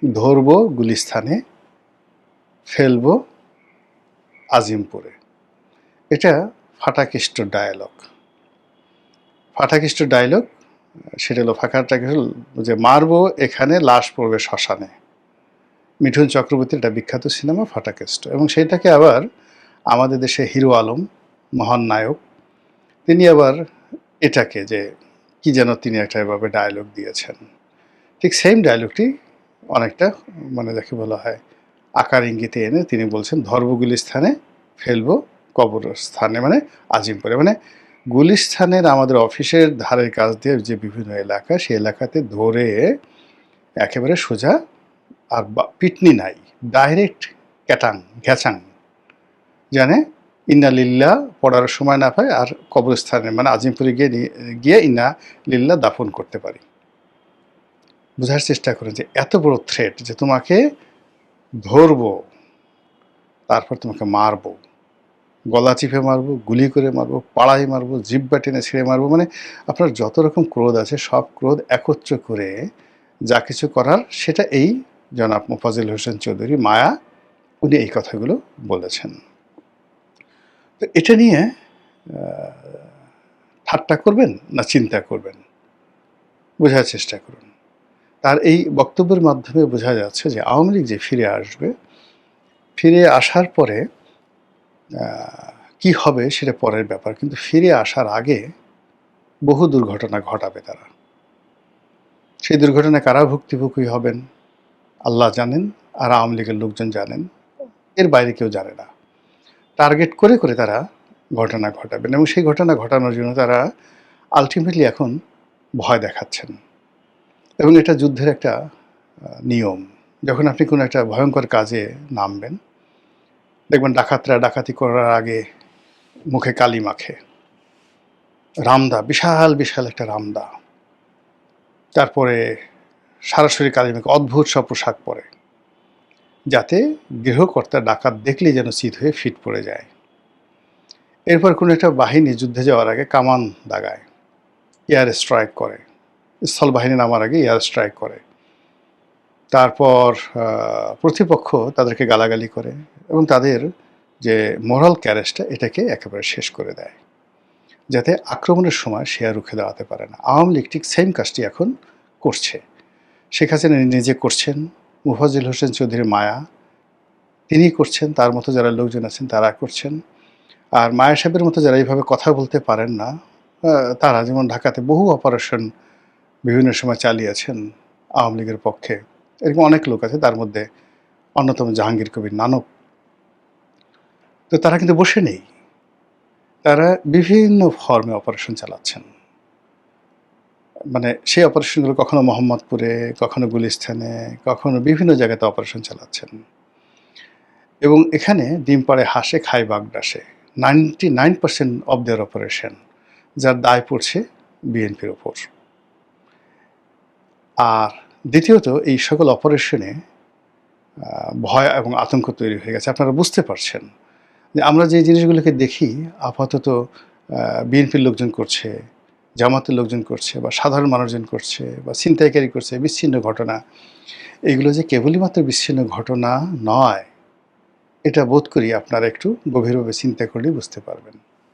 ধরব গুলিস্তানে, ফেলব আজিমপুরে। এটা ফাটাকেষ্ট ডায়ালগ। ফাটাকেষ্ট ডায়লগ সেটা হলো যে মারবো এখানে, লাশ পড়বে শ্মশানে। মিঠুন চক্রবর্তীর একটা বিখ্যাত সিনেমা ফাটাকেষ্ট, এবং সেটাকে আবার আমাদের দেশে হিরো আলম, মহান নায়ক, তিনি আবার এটাকে যে কি যেন তিনি একটা এভাবে ডায়লগ দিয়েছেন, ঠিক সেম ডায়লগটি অনেকটা মানে যাকে বলা হয় আকার ইঙ্গিতে এনে তিনি বলছেন ধরব গুলিস্তানে, ফেলবো কবরস্থানে, মানে আজিমপুরে। মানে গুলিস্তানের আমাদের অফিসের ধারের কাছ দিয়ে যে বিভিন্ন এলাকা, সেই এলাকাতে ধরে একেবারে সোজা, আর পিটনি নাই, ডাইরেক্ট ক্যাটাং ঘ্যাচাং, জানে ইন্না লিল্লা পড়ার সময় না পায়, আর কবরস্থানে মানে আজিমপুরে গিয়ে ইন্না লিল্লা দাফন করতে পারি। বোঝার চেষ্টা করেন যে এত বড় থ্রেট যে তোমাকে ধরবো, তারপর তোমাকে মারবো, গলা চিপে মারবো, গুলি করে মারবো, পাড়াই মারবো, জিব্বা টেনে ছিঁড়ে মারবো, মানে আপনার যত রকম ক্রোধ আছে সব ক্রোধ একত্র করে যা কিছু করার সেটা এই জনাব মোফাজ্জল হোসেন চৌধুরী মায়া, উনি এই কথাগুলো বলেছেন। তো এটা নিয়ে ঠাট্টা করবেন না চিন্তা করবেন, বোঝার চেষ্টা করুন। তার এই বক্তব্যের মাধ্যমে বোঝা যাচ্ছে যে আওয়ামী লীগ যে ফিরে আসবে, ফিরে আসার পরে কি হবে সেটা পরের ব্যাপার, কিন্তু ফিরে আসার আগে বহু দুর্ঘটনা ঘটাবে তারা। সেই দুর্ঘটনায় কারা ভুক্তভোগী হবেন আল্লাহ জানেন, আর আওয়ামী লীগের লোকজন জানেন, এর বাইরে কেউ জানে না। টার্গেট করে করে তারা ঘটনা ঘটাবেন, এবং সেই ঘটনা ঘটানোর জন্য তারা আলটিমেটলি এখন ভয় দেখাচ্ছেন। এবং এটা যুদ্ধের একটা নিয়ম। যখন আপনি কোনো একটা ভয়ঙ্কর কাজে নামবেন, দেখবেন ডাকাতরা ডাকাতি করার আগে মুখে কালি মাখে, রামদা, বিশাল বিশাল একটা রামদা, তারপরে সরাসরি কালি মাখে অদ্ভুত সব পোশাক পরে, যাতে গৃহকর্তা ডাকাত দেখলেই যেন চিত হয়ে ফিট পড়ে যায়। এরপর কোনো একটা বাহিনী যুদ্ধে যাওয়ার আগে কামান দাগায়, এয়ার স্ট্রাইক করে, স্থল বাহিনী নামার আগে এয়ার স্ট্রাইক করে, তারপর প্রতিপক্ষ তাদেরকে গালাগালি করে এবং তাদের যে মোরাল ক্যারেজটা এটাকে একেবারে শেষ করে দেয়, যাতে আক্রমণের সময় সে আর রুখে দাঁড়াতে পারে না। আওয়ামী লীগ ঠিক সেম কাজটি এখন করছে। শেখ হাসিনা নিজে করছেন, মোফাজ্জল হোসেন চৌধুরী মায়া তিনি করছেন, তার মতো যারা লোকজন আছেন তারা করছেন। আর মায়া সাহেবের মতো যারা এইভাবে কথা বলতে পারেন না, তারা যেমন ঢাকাতে বহু অপারেশন বিভিন্ন সময় চালিয়েছেন আওয়ামী লীগের পক্ষে, এরকম অনেক লোক আছে, তার মধ্যে অন্যতম জাহাঙ্গীর কবির নানক। তো তারা কিন্তু বসে নেই, তারা বিভিন্ন ফর্মে অপারেশন চালাচ্ছেন। মানে সেই অপারেশনগুলো কখনো মোহাম্মদপুরে, কখনো গুলিস্তানে, কখনো বিভিন্ন জায়গাতে অপারেশন চালাচ্ছেন। এবং এখানে ডিম পাড়ে হাঁসে খায় বাগডাসে, 99% অফ দেয়ার অপারেশন যার দায় পড়ছে বিএনপির ওপর। আর দ্বিতীয়ত এই সকল অপারেশনে ভয় এবং আতঙ্ক তৈরি হয়ে গেছে। আপনারা বুঝতে পারছেন যে আমরা যে জিনিসগুলোকে দেখি আপাতত বিএনপির লোকজন করছে, জামাতের লোকজন করছে, বা সাধারণ মানুষজন করছে, বা ছিনতাইকারী করছে, বিচ্ছিন্ন ঘটনা, এগুলো যে কেবলই মাত্র বিচ্ছিন্ন ঘটনা নয়, এটা বোধ করি আপনারা একটু গভীরভাবে চিন্তা করলেই বুঝতে পারবেন।